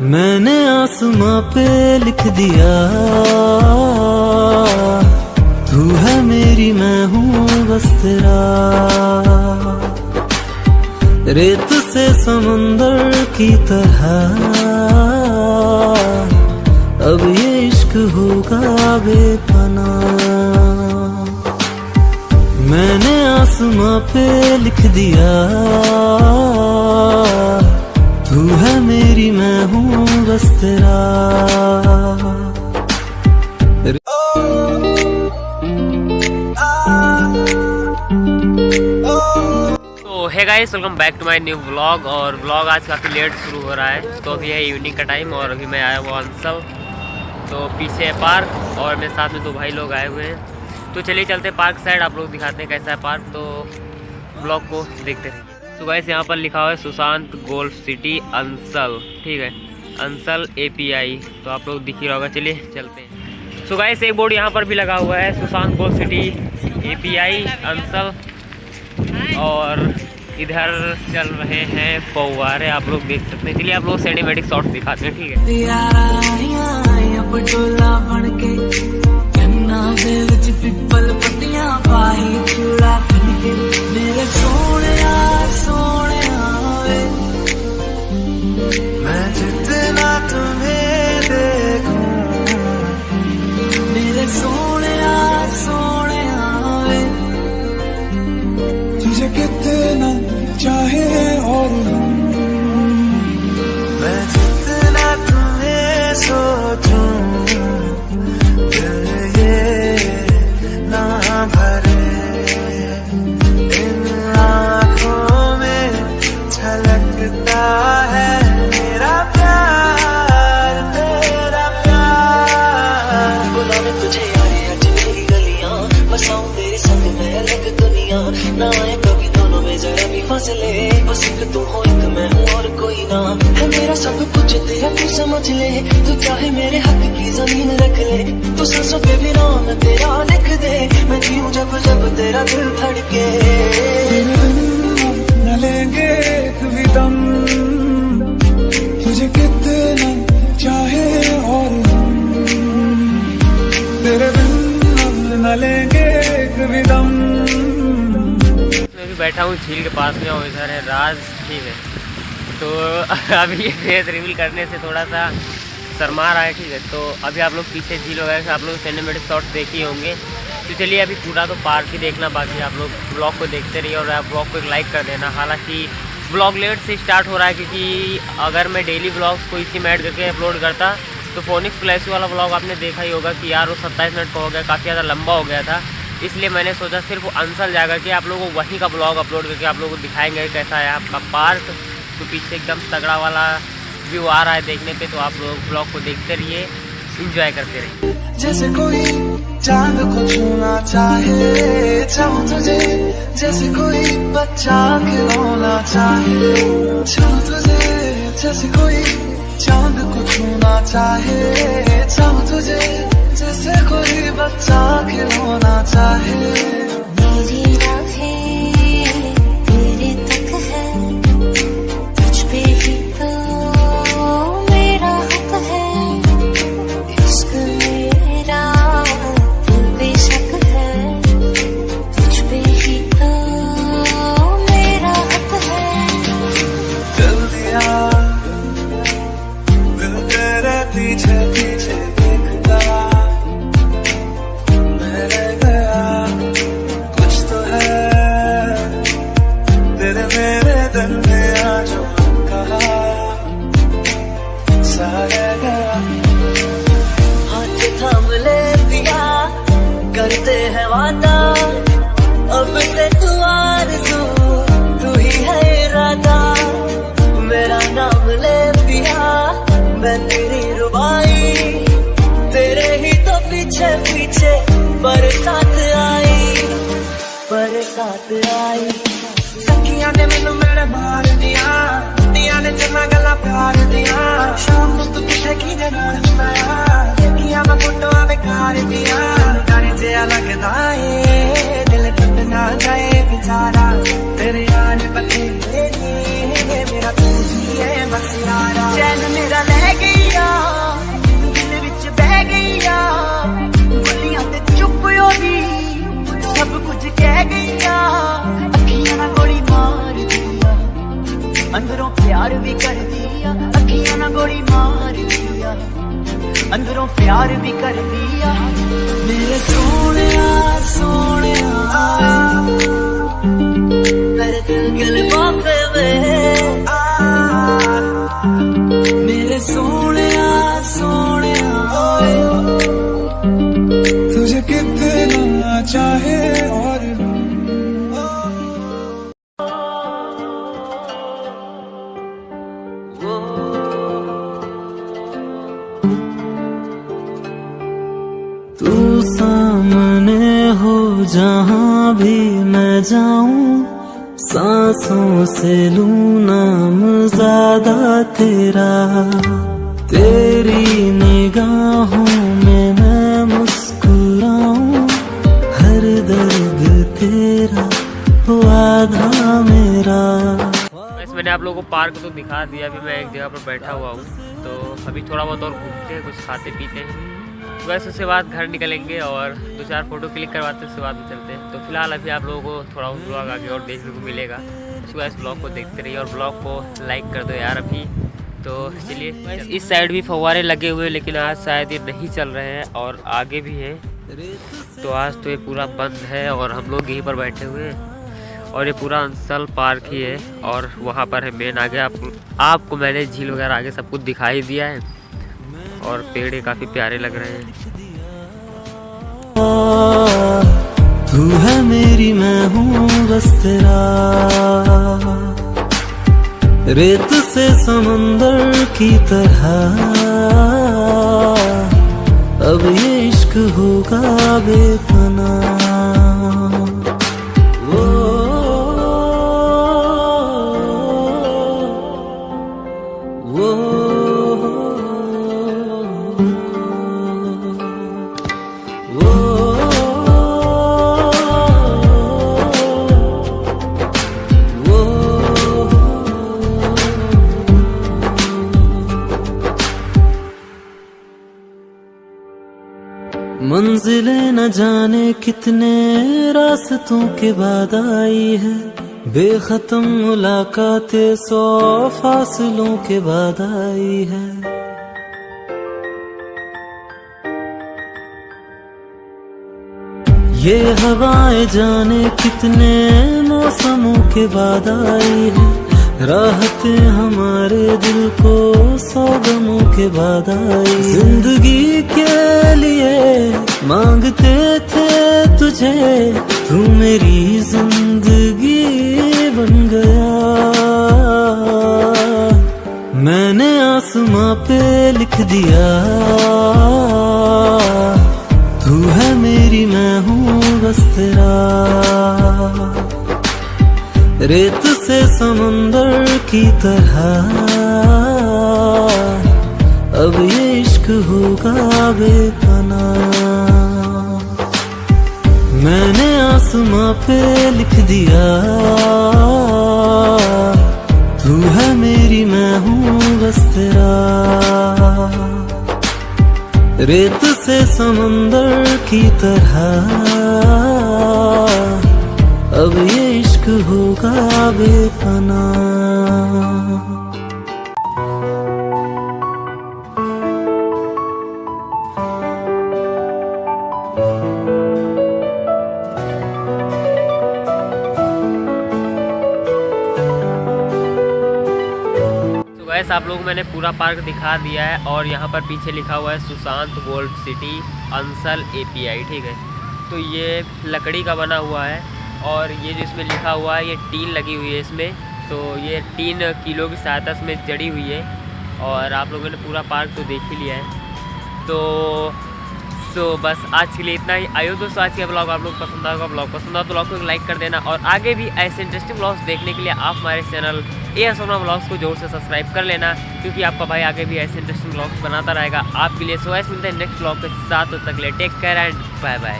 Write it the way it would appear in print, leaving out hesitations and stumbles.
मैंने आसमां पे लिख दिया, तू है मेरी मैं हूँ बस तेरा। रेत से समंदर की तरह अब ये इश्क होगा बेपनाह। मैंने आसमां पे लिख दिया, तू है मेरी मैं हूँ बस तेरा। तो hey guys, welcome back to my new vlog. और व्लॉग आज काफ़ी लेट शुरू हो रहा है, तो अभी है इवनिंग का टाइम और अभी मैं आया हुआ अंसल। तो पीछे है पार्क और मेरे साथ में दो भाई लोग आए हुए हैं। तो चलिए चलते पार्क साइड, आप लोग दिखाते हैं कैसा है पार्क, तो व्लॉग को देखते रहिए। तो गाइस यहाँ पर लिखा हुआ है सुशांत गोल्फ सिटी अंसल, ठीक है, अंसल API, तो आप लोग दिख ही रहा होगा। चलिए चलते हैं। तो गाइस एक बोर्ड यहाँ पर भी लगा हुआ है, Sushant golf city API Ansal. और इधर चल रहे हैं फव्वारे, आप लोग देख सकते हैं। चलिए आप लोग सिनेमैटिक शॉट्स दिखाते हैं, ठीक मैं जितना तुम्हें देखूं, मेरे सोनिया सोनिया वे, तुझे कितना चाहे और मैं जितना तुम्हें सोचूं, दिल ये ना भरे। इन आँखों में झलकता है मेरा प्यार, तेरा प्यार। बुलाने तुझे यारी आज मेरी गलियां, बसाऊं तेरे संग में अलग दुनिया। ना आए कभी दोनों में जरा भी फासले, बस एक तू हो एक मैं हूँ और कोई ना है। मेरा सब कुछ तेरा तू समझ ले, तू चाहे मेरे हक की जमीन रख ले। तू सांसों पे भी नाम तेरा लिख दे, मैं जीऊं जब जब तेरा दिल धड़के। न लेंगे कभी दम, तुझे कितना चाहे और तेरे बिन न लेंगे कभी दम। मैं भी बैठा हूँ झील के पास में और इधर है राज, ठीक है। तो अभी ये फेस रिवील करने से थोड़ा सा शर्मा रहा है, ठीक है। तो अभी आप लोग पीछे झील वगैरह से आप लोग सिनेमैटिक शॉट्स देखे ही होंगे। तो चलिए अभी पूरा तो पार्क ही देखना बाकी, आप लोग ब्लॉग को देखते रहिए और आप ब्लॉग को एक लाइक कर देना। हालांकि ब्लॉग लेट से स्टार्ट हो रहा है, क्योंकि अगर मैं डेली ब्लॉग्स को इसी में ऐड करके अपलोड करता तो फोनिक्स फ्लैश वाला ब्लॉग आपने देखा ही होगा कि यार वो 27 मिनट का हो गया, काफ़ी ज़्यादा लंबा हो गया था। इसलिए मैंने सोचा सिर्फ अंसल जा करके आप लोगों को वहीं का ब्लॉग अपलोड करके आप लोगों को दिखाएंगे कैसा है आपका पार्क। तो पीछे एकदम तगड़ा वाला व्यू आ रहा है देखने पे, तो आप लोग ब्लॉग को देखते रहिए, इंजॉय करते रहिए। जैसे कोई चांद को छूना चाहे, चाहूं तुझे जैसे कोई बच्चा खिलौना चाहे। चाहूं तुझे जैसे कोई चांद को छूना चाहे, चाहूं तुझे जैसे कोई बच्चा खिलौना चाहे। मेरी राहें तेरे तक है, तुझ पे ही तो मेरा हक है। इश्क मेरा तू बेशक है, तुझ पे ही तो मेरा हक है। दिल दिया दिल तेरे पीछे पीछे देखता, मैं रह गया कुछ तो है तेरे मेरे दिल में आज कहा सा रह गया। हाथ थाम ले पिया, करते हैं वादा, अब से तू आरज़ू तू ही है इरादा। मेरा नाम ले पिया, मैं तेरी रुबाई, तेरे ही तो पीछे पीछे बरसात आई, बरसात आई। सखियां ने मैनू मेरे मार दिया, दिया ने चन्ना गला प्यार दिया। शाम को तू किसे की जगह बनाया, देखिया मैं फोटोआं बेकार दिया। गाने से अलग दाए दिल टूट ना जाए बेचारा, तेरे यार पते मेरा तू ही है बस यारा। चैन मेरा लह प्यार भी कर दिया, अखियां ना गोली मार दिया, अंदरों प्यार भी कर दिया। मेरे सोनिया सोनिया मेरे दिल के लिफाफे में, मेरे सोनिया सोनिया तुझे कितना चाहे और तू सामने हो जहाँ भी मैं जाऊं, सांसों से लूं नाम ज्यादा तेरा, तेरी निगाहों में मैं मुस्कुराऊं, हर दर्द तेरा हो आधा मेरा। वैसे मैंने आप लोगों को पार्क तो दिखा दिया, अभी मैं एक जगह पर बैठा हुआ हूँ, तो अभी थोड़ा बहुत और घूमते हैं, कुछ खाते पीते हैं, बस उसके बाद घर निकलेंगे और 2-4 फोटो क्लिक करवाते हैं, उसके बाद में चलते हैं। तो फिलहाल अभी आप लोगों को थोड़ा ब्लॉग आगे और देखने को मिलेगा, उसको इस ब्लॉग को देखते रहिए और ब्लॉग को लाइक कर दो यार अभी। तो चलिए, इस साइड भी फव्वारे लगे हुए हैं, लेकिन आज शायद ये नहीं चल रहे हैं और आगे भी है, तो आज तो ये पूरा बंद है और हम लोग यहीं पर बैठे हुए हैं और ये पूरा अंसल पार्क ही है और वहाँ पर है मेन। आगे आपको मैंने झील वगैरह आगे सब कुछ दिखाई दिया है और पेड़ काफ़ी प्यारे लग रहे हैं। तू है मेरी मैं हूँ बस तेरा, रेत से समंदर की तरह, अब ये इश्क होगा बेपनाह। मंजिलें न जाने कितने रास्तों के बाद आई है, बेखत्म मुलाकातें 100 फासलों के बाद आई है। ये हवाएं जाने कितने मौसमों के बाद आई है, राहतें हमारे दिल को 100 गमों के बाद आई। जिंदगी के लिए मांगते थे तुझे, तू मेरी जिंदगी बन गया। मैंने आसमां पे लिख दिया, तू है मेरी मैं हूँ बस तेरा, रेत से समंदर की तरह, अब ये इश्क होगा बेपनाह। मैंने आसमां पे लिख दिया, तू है मेरी मैं हूँ बस तेरा, रेत से समंदर की तरह, अब ये इश्क होगा बेपनाह। वैसे आप लोगों को मैंने पूरा पार्क दिखा दिया है और यहाँ पर पीछे लिखा हुआ है Sushant gold city Ansal API, ठीक है। तो ये लकड़ी का बना हुआ है और ये जो इसमें लिखा हुआ है ये टीन लगी हुई है इसमें, तो ये 3 किलो की सहायता इसमें जड़ी हुई है। और आप लोगों ने पूरा पार्क तो देख ही लिया है। तो बस आज के लिए इतना ही। आयो दोस्तों, आज का ब्लॉग आप लोग पसंद आएगा, ब्लॉग पसंद आए तो ब्लॉग को लाइक कर देना और आगे भी ऐसे इंटरेस्टिंग ब्लॉग्स देखने के लिए आप हमारे चैनल सोना ब्लॉग्स को जोर से सब्सक्राइब कर लेना, क्योंकि आपका भाई आगे भी ऐसे इंटरेस्टिंग ब्लॉग्स बनाता रहेगा आपके लिए। सो ऐसे मिलते हैं नेक्स्ट ब्लॉग के साथ, तब तक के लिए take care and bye bye.